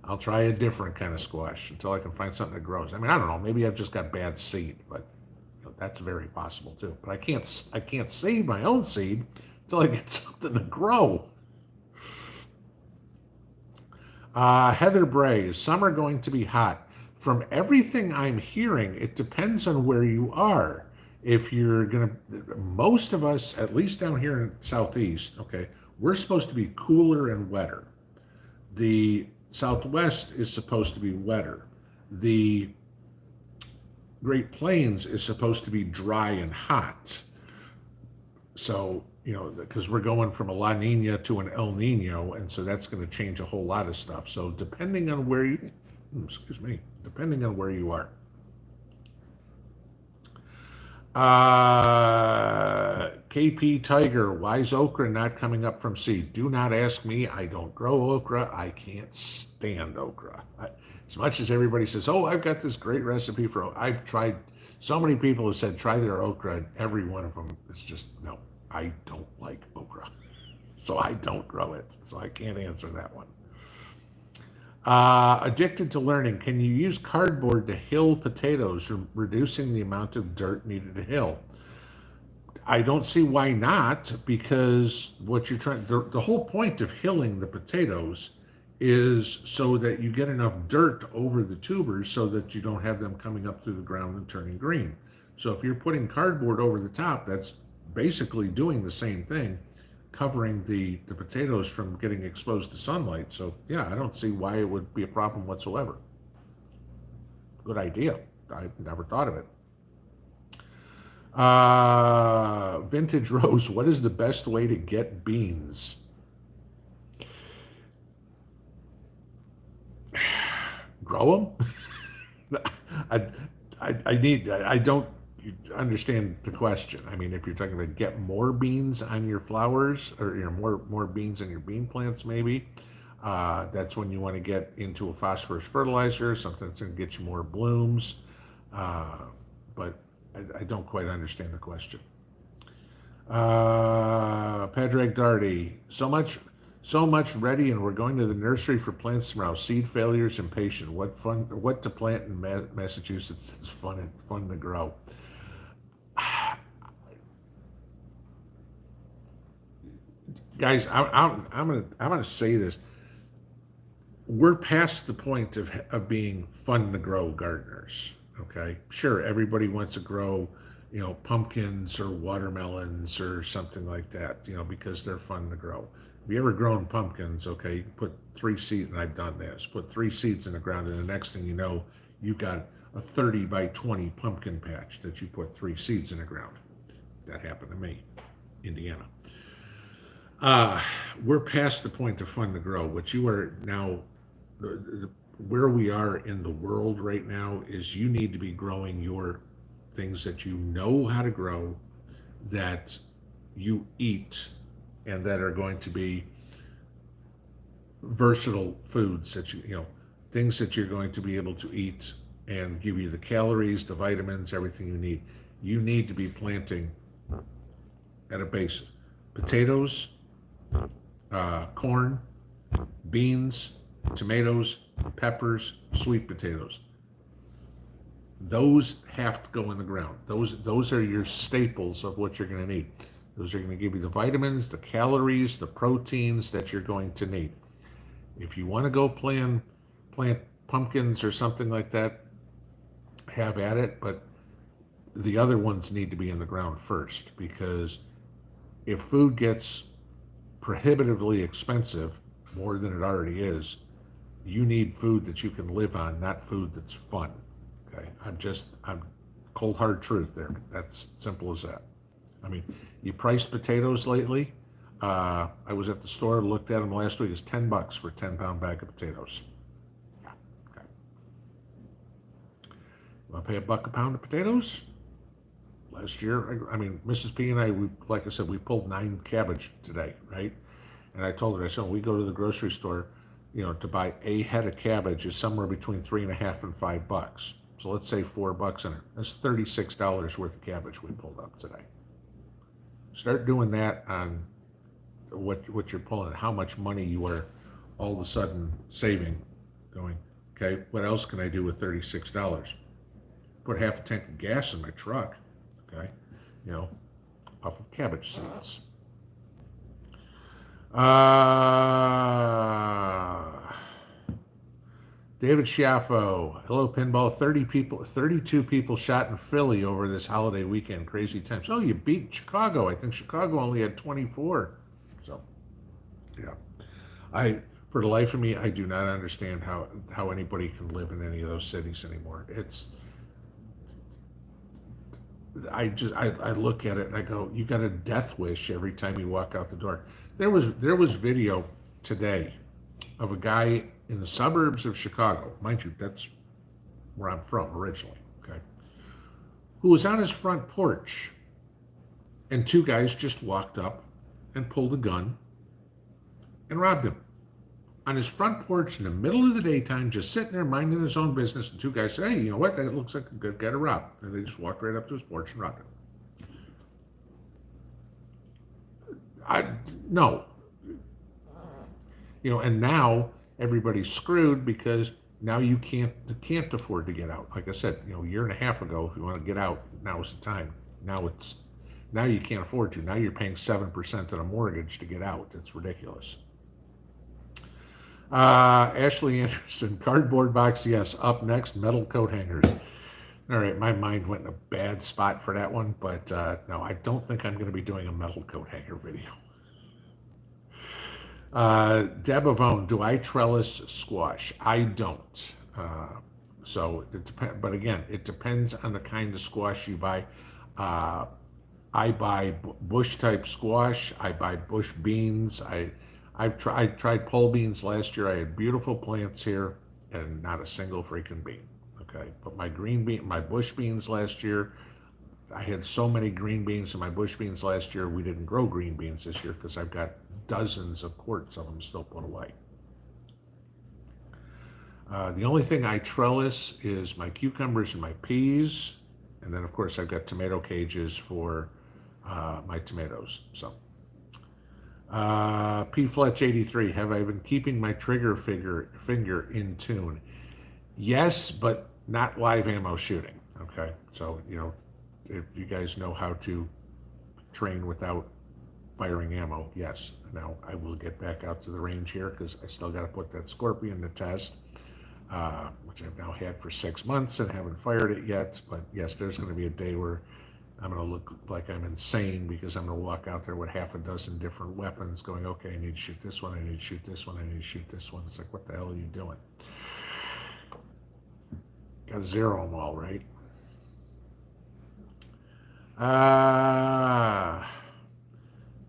I'll try a different kind of squash until I can find something that grows. I mean, I don't know, maybe I've just got bad seed, but that's very possible too. But I can't seed my own seed until I get something to grow. Heather Bray, is summer going to be hot? From everything I'm hearing, it depends on where you are. If you're most of us, at least down here in Southeast, okay, we're supposed to be cooler and wetter. The Southwest is supposed to be wetter. The Great Plains is supposed to be dry and hot. So, because we're going from a La Nina to an El Nino, and so that's going to change a whole lot of stuff. So depending on where you, depending on where you are. KP Tiger, why is okra not coming up from seed? Do not ask me. I don't grow okra. I can't stand okra. As much as everybody says, oh, I've got this great recipe for okra. I've tried, so many people have said, try their okra, and every one of them is just, no, I don't like okra. so I don't grow it. So I can't answer that one. Addicted to learning. Can you use cardboard to hill potatoes, reducing the amount of dirt needed to hill? I don't see why not, because what you're trying, the whole point of hilling the potatoes is so that you get enough dirt over the tubers so that you don't have them coming up through the ground and turning green. So if you're putting cardboard over the top, that's basically doing the same thing, covering the potatoes from getting exposed to sunlight. So yeah, I don't see why it would be a problem whatsoever. Good idea. I've never thought of it. Vintage Rose, what is the best way to get beans? Grow them? I don't understand the question. I mean, if you're talking about get more beans on your flowers, or more beans on your bean plants, maybe that's when you want to get into a phosphorus fertilizer, something that's going to get you more blooms. But I don't quite understand the question. Padraig Darty, so much ready, and we're going to the nursery for plants tomorrow. Seed failures, impatient. What to plant in Massachusetts? It's fun to grow. Guys, I'm gonna say this. We're past the point of being fun to grow gardeners. Okay, sure, everybody wants to grow, pumpkins or watermelons or something like that, because they're fun to grow. Have you ever grown pumpkins? Okay, you put 3 seeds, and I've done this. Put 3 seeds in the ground, and the next thing you know, you've got a 30 by 20 pumpkin patch that you put 3 seeds in the ground. That happened to me, Indiana. We're past the point of fun to grow. What you are now, where we are in the world right now is you need to be growing your things that you know how to grow, that you eat, and that are going to be versatile foods that things that you're going to be able to eat and give you the calories, the vitamins, everything you need. You need to be planting at a base: potatoes, corn, beans, tomatoes, peppers, sweet potatoes. Those have to go in the ground. Those are your staples of what you're going to need. Those are going to give you the vitamins, the calories, the proteins that you're going to need. If you want to go plant pumpkins or something like that, have at it, but the other ones need to be in the ground first, because if food gets prohibitively expensive, more than it already is, you need food that you can live on, not food that's fun. Okay, I'm cold hard truth there. That's simple as that. I mean, you priced potatoes lately. I was at the store, looked at them last week. It's $10 for a 10-pound bag of potatoes. Yeah, okay. You want to pay $1 a pound of potatoes? Last year, Mrs. P and I, like I said, we pulled 9 cabbage today, right? And I told her, I said, when we go to the grocery store, to buy a head of cabbage is somewhere between $3.50 and $5. So let's say $4 in it. That's $36 worth of cabbage we pulled up today. Start doing that on what you're pulling, how much money you are all of a sudden saving. Going, okay, what else can I do with $36? Put half a tank of gas in my truck. Okay, off of cabbage seeds. David Schiaffo, hello Pinball. 32 people shot in Philly over this holiday weekend. Crazy times. Oh, you beat Chicago. I think Chicago only had 24. So, yeah. For the life of me, I do not understand how anybody can live in any of those cities anymore. I look at it and I go, you got a death wish every time you walk out the door. There was video today of a guy in the suburbs of Chicago, mind you, that's where I'm from originally, okay, who was on his front porch, and 2 guys just walked up and pulled a gun and robbed him. On his front porch in the middle of the daytime, just sitting there minding his own business, and 2 guys said, hey, you know what, that looks like a good guy to rob. And they just walked right up to his porch and robbed him. No. And now everybody's screwed because now you can't afford to get out. Like I said, a year and a half ago, if you want to get out, now's the time. Now you can't afford to. Now you're paying 7% on a mortgage to get out. It's ridiculous. Ashley Anderson, cardboard box, yes. Up next, metal coat hangers. All right, my mind went in a bad spot for that one, but no, I don't think I'm going to be doing a metal coat hanger video. Deb Avone, do I trellis squash? I don't. So it depends, but again, it depends on the kind of squash you buy. I buy bush type squash. I buy bush beans. I tried pole beans last year. I had beautiful plants here and not a single freaking bean. Okay, but my bush beans last year, I had so many green beans in my bush beans last year. We didn't grow green beans this year because I've got dozens of quarts of them still put away. The only thing I trellis is my cucumbers and my peas, and then of course I've got tomato cages for my tomatoes. So, P Fletch 83, have I been keeping my trigger finger in tune? Yes, but not live ammo shooting. Okay, so if you guys know how to train without firing ammo, yes. Now I will get back out to the range here because I still got to put that Scorpion to test, which I've now had for 6 months and haven't fired it yet. But yes, there's going to be a day where I'm going to look like I'm insane because I'm going to walk out there with half a dozen different weapons going, okay, I need to shoot this one, I need to shoot this one, I need to shoot this one. It's like, what the hell are you doing? Got to zero them all, right?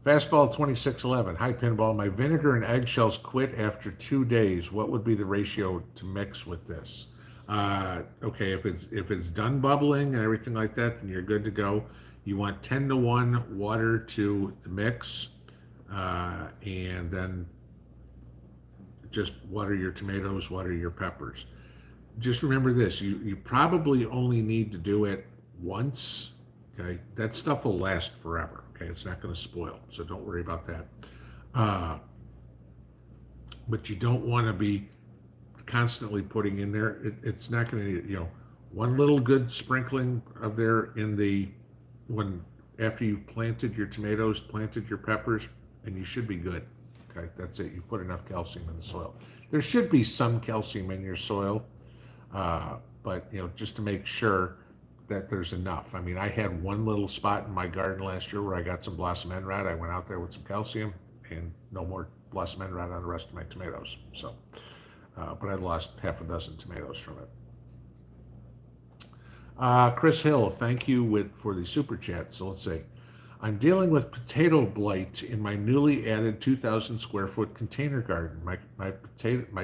Fastball 2611. Hi, Pinball. My vinegar and eggshells quit after 2 days. What would be the ratio to mix with this? Okay, if it's done bubbling and everything like that, then you're good to go. You want 10-to-1 water to the mix, and then just water your tomatoes, water your peppers. Just remember this, you probably only need to do it once, okay? That stuff will last forever, okay? It's not going to spoil, so don't worry about that. But you don't want to be constantly putting in there. It's not going to, one little good sprinkling of there after you've planted your tomatoes, planted your peppers, and you should be good, okay? That's it. You put enough calcium in the soil. There should be some calcium in your soil, but just to make sure that there's enough. I mean, I had one little spot in my garden last year where I got some blossom end rot. I went out there with some calcium and no more blossom end rot on the rest of my tomatoes. So, but I lost half a dozen tomatoes from it. Chris Hill, thank you for the super chat. So let's see. I'm dealing with potato blight in my newly added 2,000 square foot container garden. My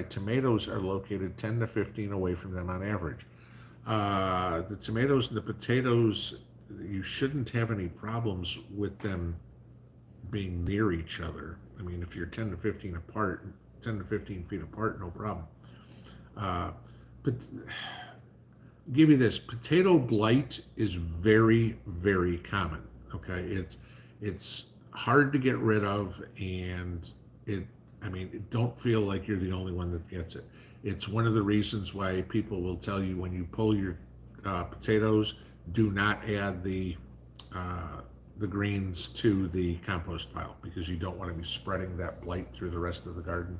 tomatoes are located 10 to 15 away from them on average. The tomatoes and the potatoes, you shouldn't have any problems with them being near each other. I mean, if you're 10 to 15 feet apart, no problem. But give you this, potato blight is very, very common. Okay, it's hard to get rid of, and don't feel like you're the only one that gets it. It's one of the reasons why people will tell you when you pull your potatoes, do not add the greens to the compost pile because you don't want to be spreading that blight through the rest of the garden.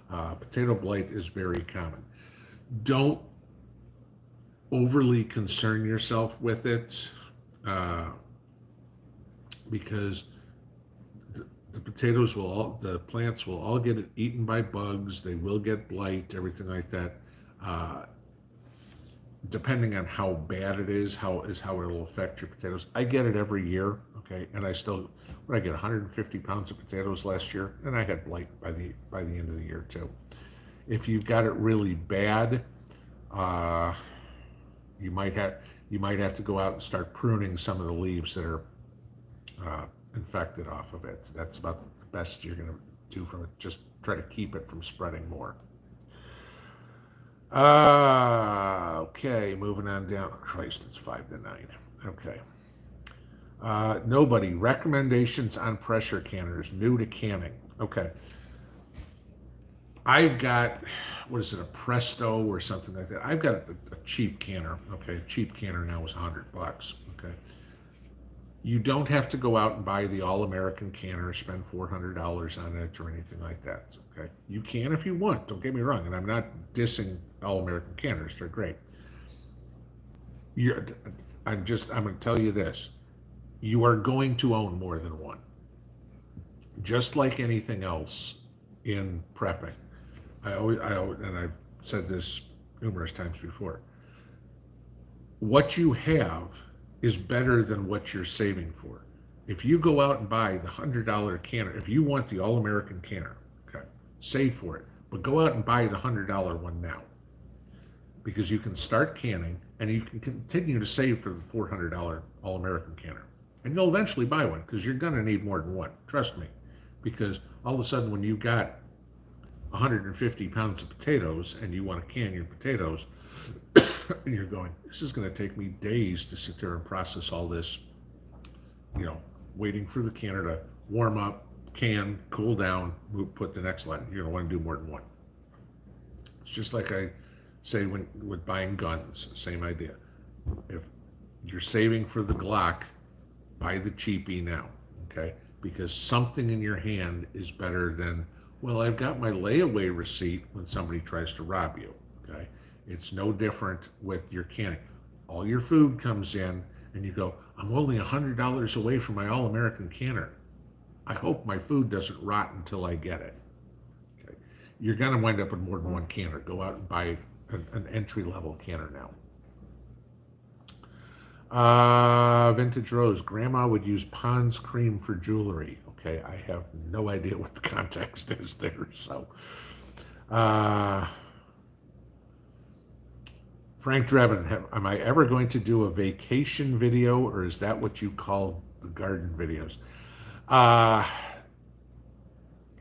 Potato blight is very common. Don't overly concern yourself with it. Because the plants will all get eaten by bugs. They will get blight, everything like that. Depending on how bad it is, how it'll affect your potatoes. I get it every year, okay, and I get 150 pounds of potatoes last year, and I had blight by the end of the year too. If you've got it really bad, you might have to go out and start pruning some of the leaves that are infected off of it. That's about the best you're going to do from it. Just try to keep it from spreading more. Okay, moving on down. Oh, Christ, it's 5 to 9. Okay. Nobody. Recommendations on pressure canners, new to canning. Okay. I've got, what is it, a Presto or something like that. I've got a cheap canner. Okay, a cheap canner now is $100. Okay, you don't have to go out and buy the all-American canner, spend $400 on it or anything like that. Okay, you can if you want. Don't get me wrong, and I'm not dissing all-American canners. They're great. You're, I'm going to tell you this: you are going to own more than one, just like anything else in prepping. And I've said this numerous times before. What you have is better than what you're saving for. If you go out and buy the $100 canner, if you want the all-American canner, okay, save for it, but go out and buy the $100 one now, because you can start canning and you can continue to save for the $400 all-American canner, and you'll eventually buy one because you're going to need more than one. Trust me, because all of a sudden when you got 150 pounds of potatoes and you want to can your potatoes, and you're going, this is going to take me days to sit there and process all this, waiting for the canner to warm up, can, cool down, put the next line. You're going to want to do more than one. It's just like I say with buying guns, same idea. If you're saving for the Glock, buy the cheapie now, okay? Because something in your hand is better than, well, I've got my layaway receipt when somebody tries to rob you, okay? It's no different with your canning. All your food comes in and you go, I'm only $100 away from my all-American canner. I hope my food doesn't rot until I get it. Okay. You're gonna wind up with more than one canner. Go out and buy an entry-level canner now. Vintage Rose, Grandma would use Pond's cream for jewelry. Okay, I have no idea what the context is there, so. Frank Drebin, am I ever going to do a vacation video, or is that what you call the garden videos?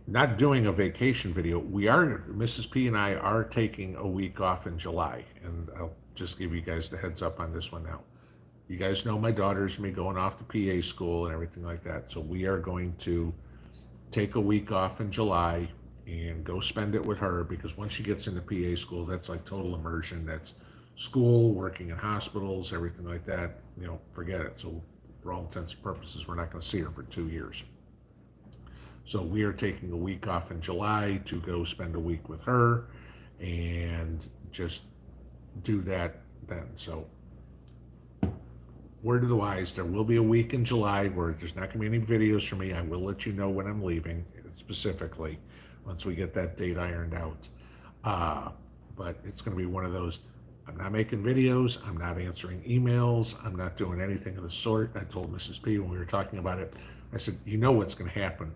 Not doing a vacation video. We are, Mrs. P and I are taking a week off in July, and I'll just give you guys the heads up on this one now. You guys know my daughter's me going off to PA school and everything like that, so we are going to take a week off in July and go spend it with her, because once she gets into PA school, that's like total immersion. That's school, working in hospitals, everything like that. Forget it. So for all intents and purposes, we're not going to see her for 2 years. So we are taking a week off in July to go spend a week with her and just do that then. So word of the wise, there will be a week in July where there's not going to be any videos from me. I will let you know when I'm leaving specifically once we get that date ironed out. But it's going to be one of those, I'm not making videos, I'm not answering emails, I'm not doing anything of the sort. I told Mrs. P when we were talking about it, I said, you know what's going to happen.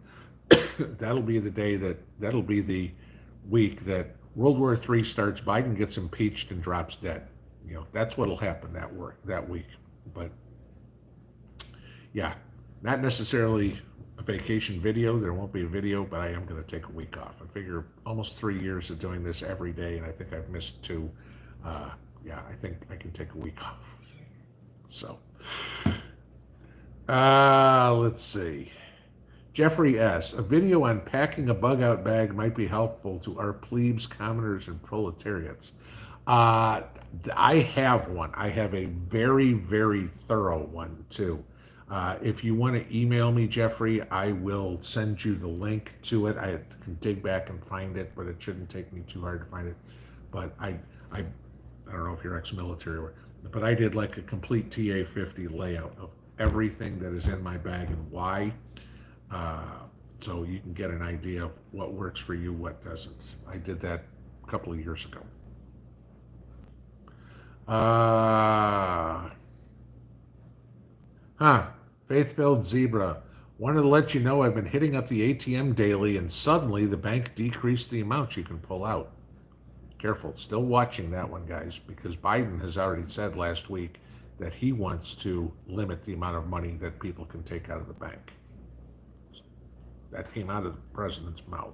That'll be the day that'll be the week that World War III starts, Biden gets impeached and drops dead. That's what'll happen that week. But yeah, not necessarily a vacation video. There won't be a video, but I am going to take a week off. I figure almost 3 years of doing this every day, and I think I've missed 2. Yeah, I think I can take a week off. So, let's see. Jeffrey S., a video on packing a bug-out bag might be helpful to our plebes, commoners, and proletariats. I have one. I have a very, very thorough one, too. If you want to email me, Jeffrey, I will send you the link to it. I can dig back and find it, but it shouldn't take me too hard to find it. But I don't know if you're ex-military, but I did like a complete TA-50 layout of everything that is in my bag and why. So you can get an idea of what works for you, what doesn't. I did that a couple of years ago. Faith-filled Zebra. Wanted to let you know I've been hitting up the ATM daily, and suddenly the bank decreased the amount you can pull out. Careful, still watching that one, guys, because Biden has already said last week that he wants to limit the amount of money that people can take out of the bank. That came out of the president's mouth.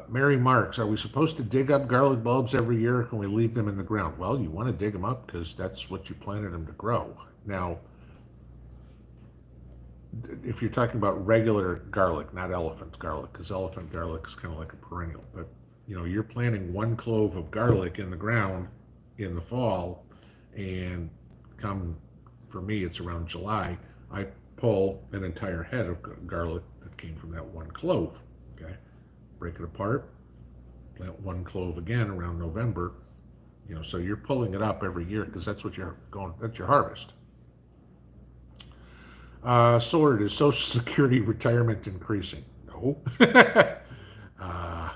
Mary Marks, are we supposed to dig up garlic bulbs every year, or can we leave them in the ground? Well, you want to dig them up because that's what you planted them to grow. Now, if you're talking about regular garlic, not elephant garlic, because elephant garlic is kind of like a perennial. But you're planting one clove of garlic in the ground in the fall, and come for me, it's around July. I pull an entire head of garlic that came from that one clove. Okay, break it apart, plant one clove again around November. So you're pulling it up every year because that's what you're going. That's your harvest. Sword, is Social Security retirement increasing? No. uh,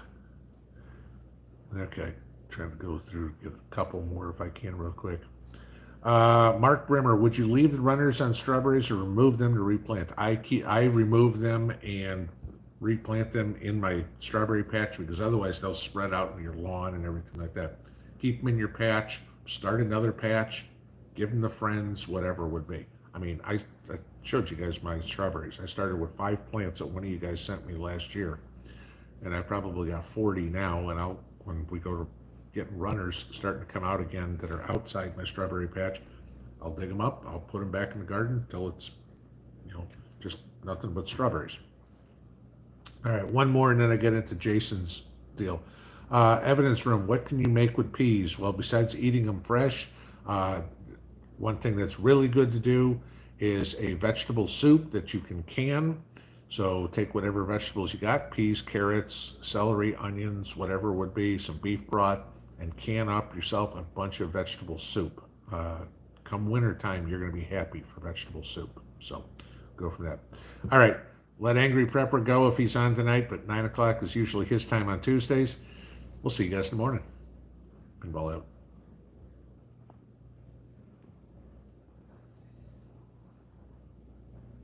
okay, trying to go through, get a couple more if I can, real quick. Mark Brimmer, would you leave the runners on strawberries or remove them to replant? I remove them and replant them in my strawberry patch because otherwise they'll spread out in your lawn and everything like that. Keep them in your patch, start another patch, give them to friends, whatever it would be. I mean, I showed you guys my strawberries. I started with 5 plants that one of you guys sent me last year, and I probably got 40 now. And when we go to getting runners starting to come out again that are outside my strawberry patch, I'll dig them up. I'll put them back in the garden until it's, just nothing but strawberries. All right, one more, and then I get into Jason's deal. Evidence room. What can you make with peas? Well, besides eating them fresh, one thing that's really good to do is a vegetable soup that you can. So take whatever vegetables you got, peas, carrots, celery, onions, whatever it would be, some beef broth, and can up yourself a bunch of vegetable soup. Come winter time, you're going to be happy for vegetable soup. So go for that. All right, let Angry Prepper go if he's on tonight, but 9 o'clock is usually his time on Tuesdays. We'll see you guys in the morning. Pinball out.